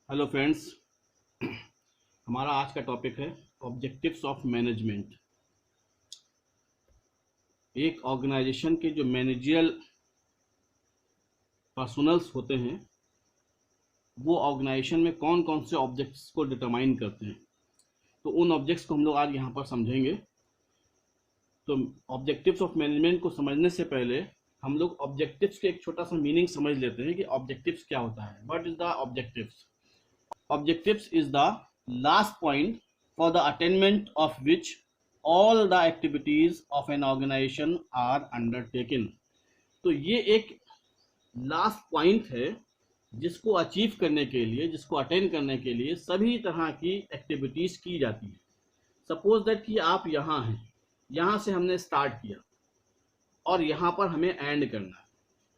Hello friends. हमारा आज का टॉपिक है ऑब्जेक्टिव्स ऑफ मैनेजमेंट। एक ऑर्गेनाइजेशन के जो मैनेजियल पर्सनल्स होते हैं वो ऑर्गेनाइजेशन में कौन कौन से ऑब्जेक्ट्स को डिटरमाइन करते हैं, तो उन ऑब्जेक्ट्स को हम लोग आज यहाँ पर समझेंगे। तो ऑब्जेक्टिव्स ऑफ मैनेजमेंट को समझने से पहले हम लोग ऑब्जेक्टिव्स के एक छोटा सा मीनिंग समझ लेते हैं कि ऑब्जेक्टिव्स क्या होता है। What is the objectives? Objectives is the last point for the attainment of which all the activities of an organization are undertaken। तो ये एक लास्ट पॉइंट है जिसको अचीव करने के लिए, जिसको अटेन करने के लिए सभी तरह की एक्टिविटीज की जाती है। सपोज दैट कि आप यहाँ हैं, यहाँ से हमने स्टार्ट किया और यहाँ पर हमें एंड करना है।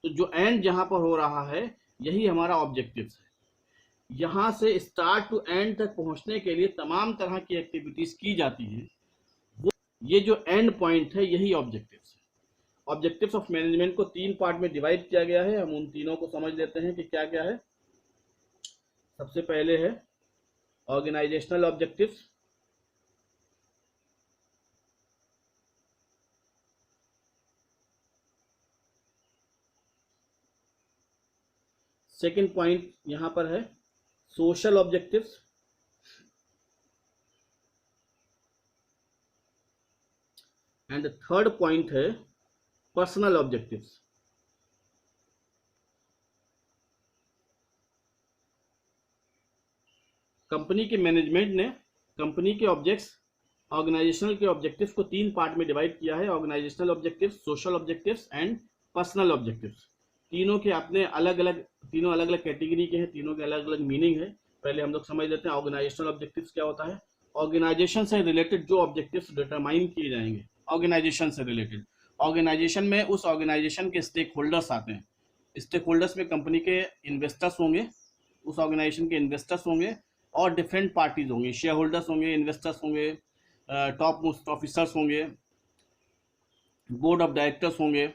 तो जो एंड जहाँ पर हो रहा है यही हमारा ऑब्जेक्टिव्स है। यहाँ से स्टार्ट टू एंड तक पहुँचने के लिए तमाम तरह की एक्टिविटीज की जाती हैं। वो ये जो एंड पॉइंट है यही ऑब्जेक्टिव्स है। ऑब्जेक्टिव्स ऑफ मैनेजमेंट को 3 पार्ट में डिवाइड किया गया है। हम उन तीनों को समझ लेते हैं कि क्या क्या है। सबसे पहले है ऑर्गेनाइजेशनल ऑब्जेक्टिव्स, सेकेंड पॉइंट यहाँ पर है social objectives, and third point है पर्सनल ऑब्जेक्टिव्स। कंपनी के मैनेजमेंट ने कंपनी के ऑब्जेक्ट्स, ऑर्गेनाइजेशनल के ऑब्जेक्टिव्स को 3 पार्ट में डिवाइड किया है। Organisational objectives, social objectives and personal objectives. तीनों के अपने अलग अलग कैटेगरी के हैं, तीनों के अलग अलग मीनिंग है। पहले हम लोग समझ लेते हैं ऑर्गेनाइजेशनल ऑब्जेक्टिव्स क्या होता है। ऑर्गेनाइजेशन से रिलेटेड जो ऑब्जेक्टिव्स डिटरमाइन किए जाएंगे, ऑर्गेनाइजेशन से रिलेटेड, ऑर्गेनाइजेशन में उस ऑर्गेनाइजेशन के स्टेक होल्डर्स आते हैं। स्टेक होल्डर्स में कंपनी के इन्वेस्टर्स होंगे, उस ऑर्गेनाइजेशन के इन्वेस्टर्स होंगे और डिफरेंट पार्टीज होंगी, शेयर होल्डर्स होंगे, इन्वेस्टर्स होंगे, टॉप मोस्ट ऑफिसर्स होंगे, बोर्ड ऑफ डायरेक्टर्स होंगे।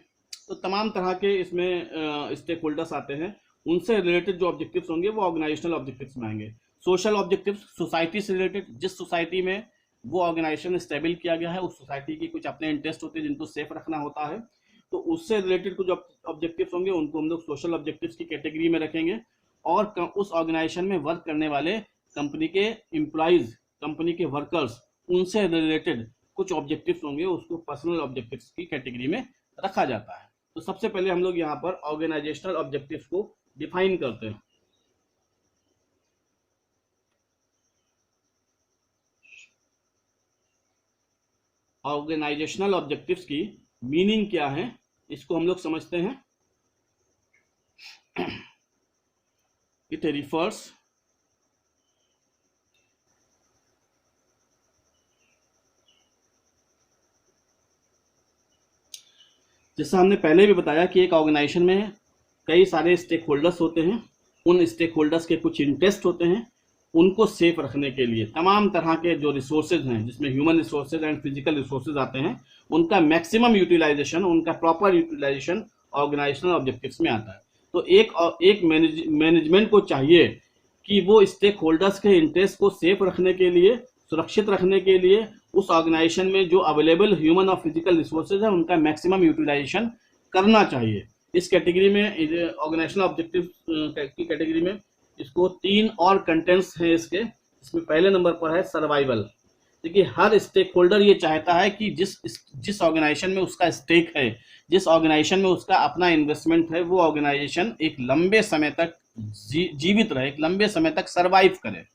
तो तमाम तरह के इसमें स्टेक होल्डर्स आते हैं। उनसे रिलेटेड जो ऑब्जेक्टिव्स होंगे वो ऑर्गेनाइजेशनल ऑब्जेक्टिव्स में आएंगे। सोशल ऑब्जेक्टिव्स सोसाइटी से रिलेटेड, जिस सोसाइटी में वो ऑर्गेनाइजेशन स्टेबल किया गया है उस सोसाइटी की कुछ अपने इंटरेस्ट होते हैं जिनको सेफ रखना होता है, तो उससे रिलेटेड कुछ ऑब्जेक्टिव्स होंगे, उनको हम लोग सोशल ऑब्जेक्टिव्स की कैटेगरी में रखेंगे। और उस ऑर्गेनाइजेशन में वर्क करने वाले कंपनी के एम्प्लॉइज, कंपनी के वर्कर्स, उनसे रिलेटेड कुछ ऑब्जेक्टिव्स होंगे, उसको पर्सनल ऑब्जेक्टिव्स की कैटेगरी में रखा जाता है। तो सबसे पहले हम लोग यहाँ पर ऑर्गेनाइजेशनल ऑब्जेक्टिव्स को डिफाइन करते हैं। ऑर्गेनाइजेशनल ऑब्जेक्टिव्स की मीनिंग क्या है इसको हम लोग समझते हैं। इट रिफर्स जैसा हमने पहले भी बताया कि एक ऑर्गेनाइजेशन में कई सारे स्टेक होल्डर्स होते हैं। उन स्टेक होल्डर्स के कुछ इंटरेस्ट होते हैं, उनको सेफ रखने के लिए तमाम तरह के जो रिसोर्सेज हैं, जिसमें human resources and physical resources आते हैं, उनका मैक्सिमम यूटिलाइजेशन, उनका प्रॉपर यूटिलाइजेशन ऑर्गेनाइजेशनल ऑब्जेक्टिव्स में आता है। तो एक मैनेजमेंट को चाहिए कि वो स्टेक होल्डर्स के इंटरेस्ट को सेफ रखने के लिए, सुरक्षित रखने के लिए उस ऑर्गेनाइजेशन में जो अवेलेबल ह्यूमन और फिजिकल रिसोर्सेज है उनका मैक्सिमम यूटिलाइजेशन करना चाहिए। इस कैटेगरी में, ऑर्गेनाइजेशनल ऑब्जेक्टिव की कैटेगरी में, इसको 3 और कंटेंट्स हैं इसके। इसमें पहले नंबर पर है सर्वाइवल। देखिए, हर स्टेक होल्डर ये चाहता है कि जिस ऑर्गेनाइजेशन में उसका स्टेक है, जिस ऑर्गेनाइजेशन में उसका अपना इन्वेस्टमेंट है, वो ऑर्गेनाइजेशन एक लंबे समय तक जीवित रहे, एक लंबे समय तक सर्वाइव करे।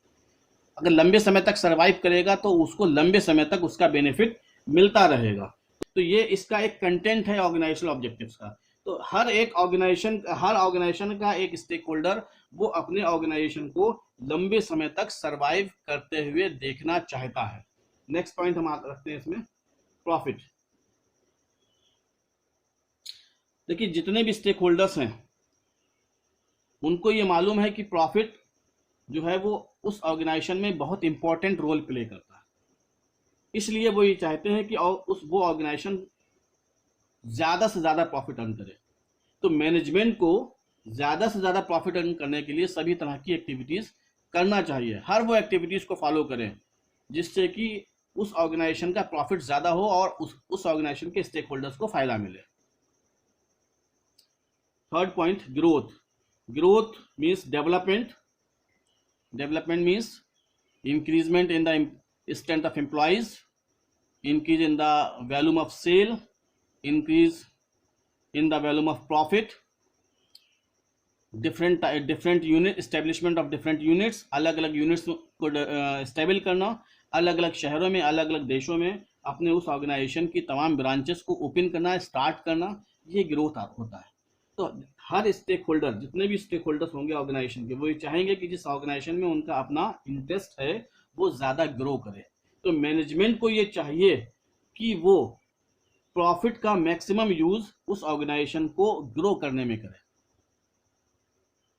अगर लंबे समय तक सर्वाइव करेगा तो उसको लंबे समय तक उसका बेनिफिट मिलता रहेगा। तो ये इसका एक कंटेंट है ऑर्गेनाइजेशनल ऑब्जेक्टिव्स का। तो हर ऑर्गेनाइजेशन का एक स्टेक होल्डर वो अपने ऑर्गेनाइजेशन को लंबे समय तक सर्वाइव करते हुए देखना चाहता है। नेक्स्ट पॉइंट हम रखते हैं इसमें प्रॉफिट। देखिए, जितने भी स्टेक होल्डर्स हैं उनको ये मालूम है कि प्रॉफिट जो है वो उस ऑर्गेनाइजेशन में बहुत इंपॉर्टेंट रोल प्ले करता है। इसलिए वो ये चाहते हैं कि वो ऑर्गेनाइजेशन ज़्यादा से ज़्यादा प्रॉफिट अर्न करे। तो मैनेजमेंट को ज़्यादा से ज़्यादा प्रॉफिट अर्न करने के लिए सभी तरह की एक्टिविटीज़ करना चाहिए, हर वो एक्टिविटीज़ को फॉलो करें जिससे कि उस ऑर्गेनाइजेशन का प्रॉफिट ज़्यादा हो और उस ऑर्गेनाइजेशन के स्टेक होल्डर्स को फ़ायदा मिले। Third point, growth. Growth means development. Development means increment in the strength of employees, increase in the volume of sale, increase in the volume of profit, different unit establishment of different units, अलग अलग units को stable करना, अलग अलग शहरों में, अलग अलग देशों में अपने उस ऑर्गेनाइजेशन की तमाम ब्रांचेस को ओपन करना, स्टार्ट करना, ये ग्रोथ होता है। तो हर स्टेक होल्डर, जितने भी स्टेक होल्डर्स होंगे ऑर्गेनाइजेशन के, वो ये चाहेंगे कि जिस ऑर्गेनाइजेशन में उनका अपना इंटरेस्ट है वो ज़्यादा ग्रो करे। तो मैनेजमेंट को ये चाहिए कि वो प्रॉफिट का मैक्सिमम यूज उस ऑर्गेनाइजेशन को ग्रो करने में करे,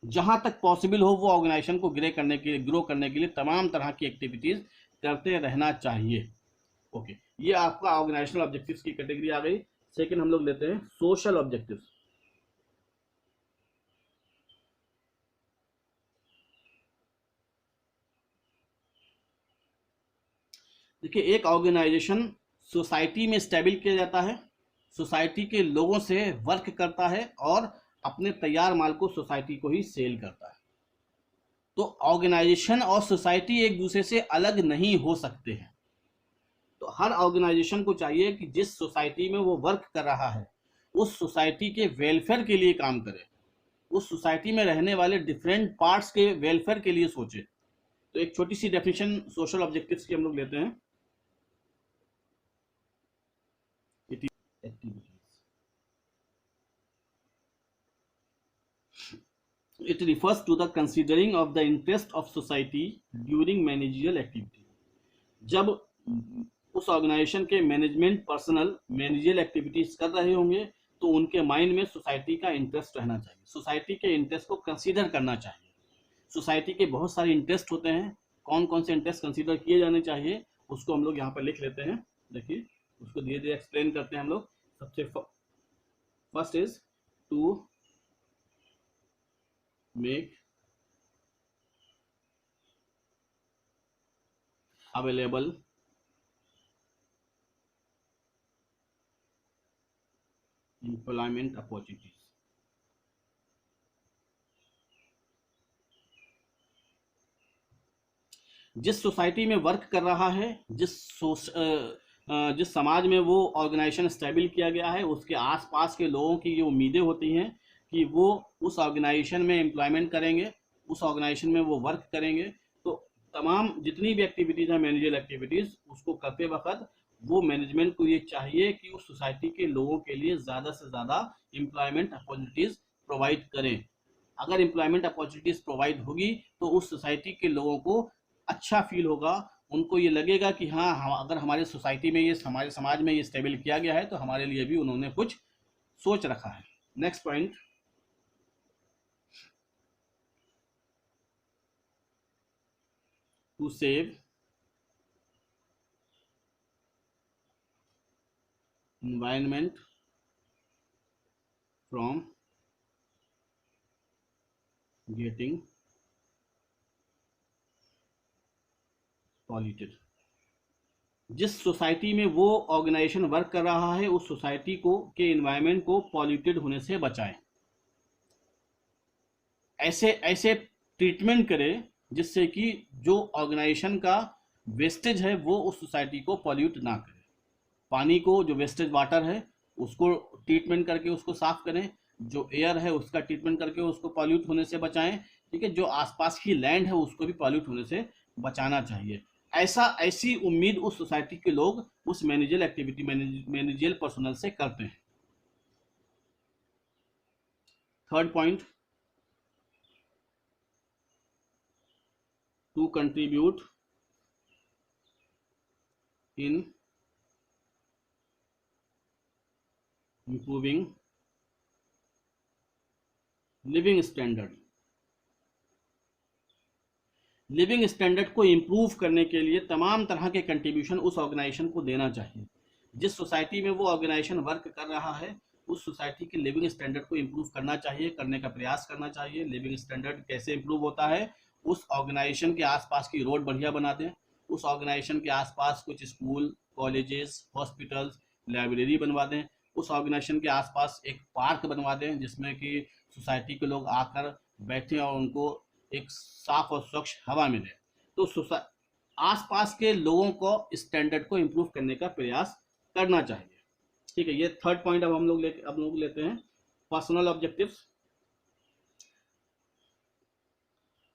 जहां तक पॉसिबल हो वो ऑर्गेनाइजेशन को ग्रो करने के लिए तमाम तरह की एक्टिविटीज करते रहना चाहिए। ओके, ये आपका ऑर्गेनाइजेशनल ऑब्जेक्टिव्स की कैटेगरी आ गई। सेकंड हम लोग लेते हैं सोशल ऑब्जेक्टिव्स। देखिए, एक ऑर्गेनाइजेशन सोसाइटी में स्टेबल किया जाता है, सोसाइटी के लोगों से वर्क करता है और अपने तैयार माल को सोसाइटी को ही सेल करता है। तो ऑर्गेनाइजेशन और सोसाइटी एक दूसरे से अलग नहीं हो सकते हैं। तो हर ऑर्गेनाइजेशन को चाहिए कि जिस सोसाइटी में वो वर्क कर रहा है उस सोसाइटी के वेलफेयर के लिए काम करे, उस सोसाइटी में रहने वाले डिफरेंट पार्ट्स के वेलफेयर के लिए सोचे। तो एक छोटी सी डेफिनेशन सोशल ऑब्जेक्टिव्स की हम लोग लेते हैं। It refers to the considering of the interest of society during managerial activity। जब उस ऑर्गेनाइजेशन के मैनेजमेंट पर्सनल मैनेजरियल एक्टिविटीज कर रहे होंगे तो उनके माइंड में सोसाइटी का इंटरेस्ट रहना चाहिए, सोसाइटी के इंटरेस्ट को कंसीडर करना चाहिए। सोसाइटी के बहुत सारे इंटरेस्ट होते हैं, कौन कौन से इंटरेस्ट कंसीडर किए जाने चाहिए उसको हम लोग यहाँ पर लिख लेते हैं। देखिए, उसको धीरे धीरे एक्सप्लेन करते हैं हम लोग। सबसे first is to make available employment opportunities. जिस सोसाइटी में वर्क कर रहा है, जिस समाज में वो ऑर्गेनाइजेशन स्टेबल किया गया है, उसके आसपास के लोगों की ये उम्मीदें होती हैं कि वो उस ऑर्गेनाइजेशन में एम्प्लॉयमेंट करेंगे, उस ऑर्गेनाइजेशन में वो वर्क करेंगे। तो तमाम जितनी भी एक्टिविटीज़ हैं मैनेजरियल एक्टिविटीज़, उसको करते वक्त वो मैनेजमेंट को ये चाहिए कि उस सोसाइटी के लोगों के लिए ज़्यादा से ज़्यादा एम्प्लॉयमेंट अपॉर्चुनिटीज़ प्रोवाइड करें। अगर एम्प्लॉयमेंट अपॉर्चुनिटीज़ प्रोवाइड होगी तो उस सोसाइटी के लोगों को अच्छा फील होगा, उनको ये लगेगा कि हाँ, अगर हमारे सोसाइटी में ये, हमारे समाज में ये स्टेबल किया गया है तो हमारे लिए भी उन्होंने कुछ सोच रखा है। Next point, to save environment from getting polluted। जिस सोसाइटी में वो ऑर्गेनाइजेशन वर्क कर रहा है उस सोसाइटी को के एनवायरनमेंट को पॉल्यूटेड होने से बचाएं। ऐसे ट्रीटमेंट करें जिससे कि जो ऑर्गेनाइजेशन का वेस्टेज है वो उस सोसाइटी को पॉल्यूट ना करे। पानी को, जो वेस्टेज वाटर है उसको ट्रीटमेंट करके उसको साफ करें, जो एयर है उसका ट्रीटमेंट करके उसको पॉल्यूट होने से बचाएं। ठीक है, जो आसपास की लैंड है उसको भी पॉल्यूट होने से बचाना चाहिए। ऐसी उम्मीद उस सोसाइटी के लोग उस मैनेजरियल एक्टिविटी, मैनेजरियल पर्सनल से करते हैं। Third point, to contribute in improving living standard. Living standard को इम्प्रूव करने के लिए तमाम तरह के कंट्रीब्यूशन उस ऑर्गेनाइजेशन को देना चाहिए। जिस सोसाइटी में वो ऑर्गेनाइजेशन वर्क कर रहा है उस सोसाइटी के लिविंग स्टैंडर्ड को इम्प्रूव करना चाहिए, करने का प्रयास करना चाहिए। लिविंग स्टैंडर्ड कैसे इम्प्रूव होता है, उस ऑर्गेनाइजेशन के आसपास की रोड बढ़िया बना दें, उस ऑर्गेनाइजेशन के आसपास कुछ स्कूल, कॉलेजेस, हॉस्पिटल्स, लाइब्रेरी बनवा दें, उस ऑर्गेनाइजेशन के आसपास एक पार्क बनवा दें जिसमें कि सोसाइटी के लोग आकर बैठें और उनको एक साफ और स्वच्छ हवा मिले। तो आसपास के लोगों को स्टैंडर्ड को इम्प्रूव करने का प्रयास करना चाहिए। ठीक है, ये थर्ड पॉइंट अब हम लोग लेते हैं पर्सनल ऑब्जेक्टिव्स।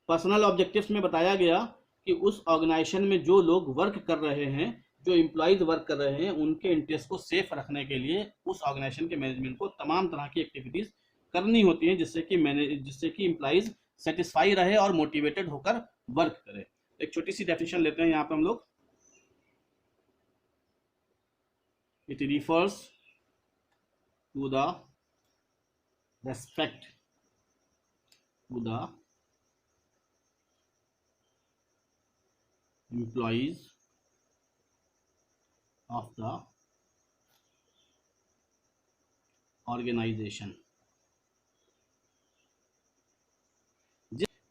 पर्सनल ऑब्जेक्टिव्स में बताया गया कि उस ऑर्गेनाइजेशन में जो लोग वर्क कर रहे हैं, जो एम्प्लॉयज वर्क कर रहे हैं, उनके इंटरेस्ट को सेफ रखने के लिए उस ऑर्गेनाइजेशन के मैनेजमेंट को तमाम तरह की एक्टिविटीज करनी होती हैं जिससे कि एम्प्लॉयज सेटिस्फाई रहे और मोटिवेटेड होकर वर्क करे। एक छोटी सी डेफिनेशन लेते हैं यहाँ पे हम लोग। It refers to the respect to the employees of the organization।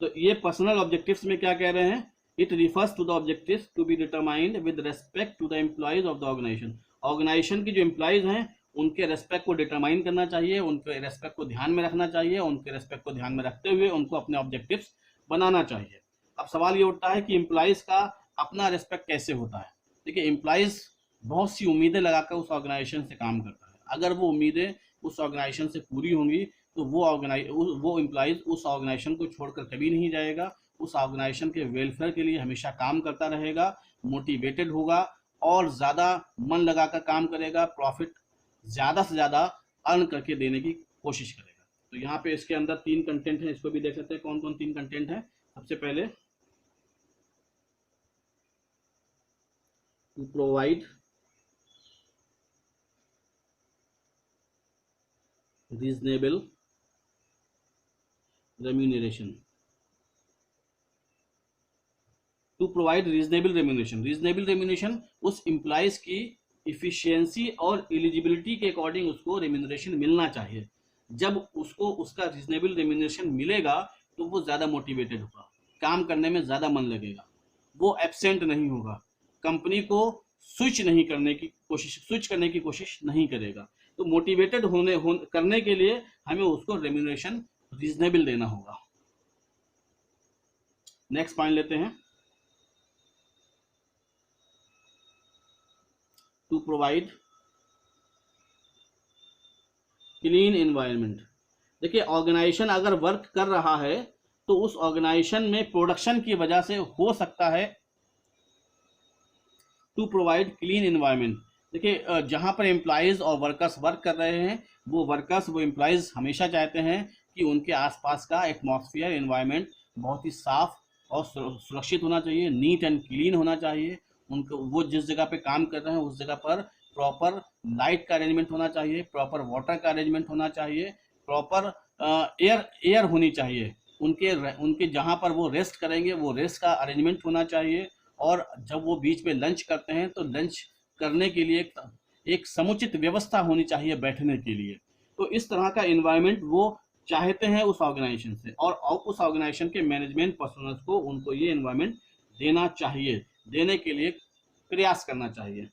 तो ये पर्सनल ऑब्जेक्टिव्स में क्या कह रहे हैं? It refers to the objectives to be determined with respect to the employees of the organisation. Organisation की जो एम्प्लॉयज हैं उनके रेस्पेक्ट को डिटरमाइन करना चाहिए, उनके रेस्पेक्ट को ध्यान में रखना चाहिए, उनके रेस्पेक्ट को ध्यान में रखते हुए उनको अपने ऑब्जेक्टिव्स बनाना चाहिए। अब सवाल ये उठता है कि एम्प्लॉयज का अपना रेस्पेक्ट कैसे होता है? देखिए, एम्प्लॉयज बहुत सी उम्मीदें लगाकर उस ऑर्गेनाइजेशन से काम करता है। अगर वो उम्मीदें उस ऑर्गेनाइजेशन से पूरी होंगी तो वो एम्प्लॉयज उस ऑर्गेनाइजेशन को छोड़कर कभी नहीं जाएगा, उस ऑर्गेनाइजेशन के वेलफेयर के लिए हमेशा काम करता रहेगा, मोटिवेटेड होगा और ज़्यादा मन लगाकर काम करेगा, प्रॉफिट ज़्यादा से ज़्यादा अर्न करके देने की कोशिश करेगा। तो यहाँ पे इसके अंदर 3 कंटेंट हैं, इसको भी देख सकते हैं कौन कौन 3 कंटेंट हैं। सबसे पहले, to provide reasonable remuneration। To provide reasonable remuneration. Reasonable remuneration उस एम्प्लॉयज की इफिशियंसी और एलिजिबिलिटी के अकॉर्डिंग उसको रेम्यूनरेशन मिलना चाहिए। जब उसको उसका रीजनेबल रेम्यूनरेशन मिलेगा तो वो ज़्यादा मोटिवेटेड होगा, काम करने में ज़्यादा मन लगेगा, वो एब्सेंट नहीं होगा, कंपनी को स्विच करने की कोशिश नहीं करेगा। तो मोटिवेटेड करने के लिए हमें उसको रेम्यूनरेशन रीजनेबल देना होगा। नेक्स्ट पॉइंट लेते हैं, टू प्रोवाइड क्लीन एनवायरनमेंट। देखिए, ऑर्गेनाइजेशन अगर वर्क कर रहा है तो उस ऑर्गेनाइजेशन में प्रोडक्शन की वजह से हो सकता है टू प्रोवाइड क्लीन एनवायरनमेंट। देखिए, जहाँ पर एम्प्लॉयज़ और वर्कर्स वर्क कर रहे हैं, वो एम्प्लॉयज़ हमेशा चाहते हैं कि उनके आसपास का एटमॉस्फेयर, एनवायरनमेंट बहुत ही साफ और सुरक्षित होना चाहिए, नीट एंड क्लीन होना चाहिए। उनको वो जिस जगह पे काम कर रहे हैं उस जगह पर प्रॉपर लाइट का अरेंजमेंट होना चाहिए, प्रॉपर वाटर का अरेंजमेंट होना चाहिए, प्रॉपर एयर होनी चाहिए। उनके जहाँ पर वो रेस्ट करेंगे वो रेस्ट का अरेंजमेंट होना चाहिए। और जब वो बीच में लंच करते हैं तो लंच करने के लिए एक समुचित व्यवस्था होनी चाहिए बैठने के लिए। तो इस तरह का एनवायरनमेंट वो चाहते हैं उस ऑर्गेनाइजेशन से, और उस ऑर्गेनाइजेशन के मैनेजमेंट पर्सनल्स को उनको ये एनवायरनमेंट देना चाहिए, देने के लिए प्रयास करना चाहिए।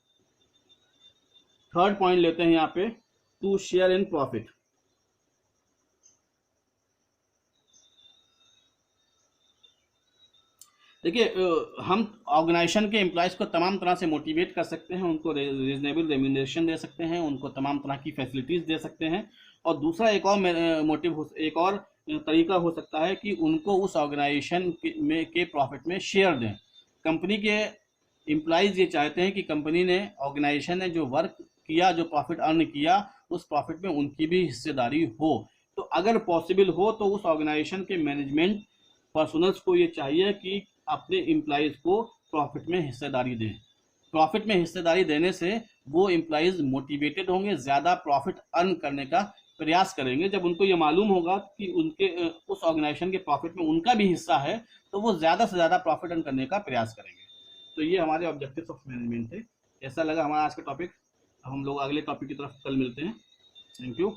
थर्ड पॉइंट लेते हैं यहाँ पे, टू शेयर इन प्रॉफिट। देखिए, हम ऑर्गेनाइजेशन के एम्प्लॉयज़ को तमाम तरह से मोटिवेट कर सकते हैं, उनको रीजनेबल रेम्यूनरेशन दे सकते हैं, उनको तमाम तरह की फैसिलिटीज़ दे सकते हैं। और दूसरा एक और तरीका हो सकता है कि उनको उस ऑर्गेनाइजेशन के प्रॉफिट में शेयर दें। कंपनी के एम्प्लॉयज़ ये चाहते हैं कि कंपनी ने, ऑर्गेनाइजेशन ने जो वर्क किया, जो प्रॉफिट अर्न किया, उस प्रॉफिट में उनकी भी हिस्सेदारी हो। तो अगर पॉसिबल हो तो उस ऑर्गेनाइजेशन के मैनेजमेंट पर्सनल्स को ये चाहिए कि अपने एम्प्लॉयज़ को प्रॉफिट में हिस्सेदारी दें। प्रॉफिट में हिस्सेदारी देने से वो एम्प्लॉयज़ मोटिवेटेड होंगे, ज़्यादा प्रॉफिट अर्न करने का प्रयास करेंगे। जब उनको ये मालूम होगा कि उनके उस ऑर्गेनाइजेशन के प्रॉफिट में उनका भी हिस्सा है तो वो ज़्यादा से ज़्यादा प्रॉफिट अर्न करने का प्रयास करेंगे। तो ये हमारे ऑब्जेक्टिव्स ऑफ मैनेजमेंट थे। कैसा लगा हमारा आज का टॉपिक? अब हम लोग अगले टॉपिक की तरफ कल मिलते हैं। Thank you.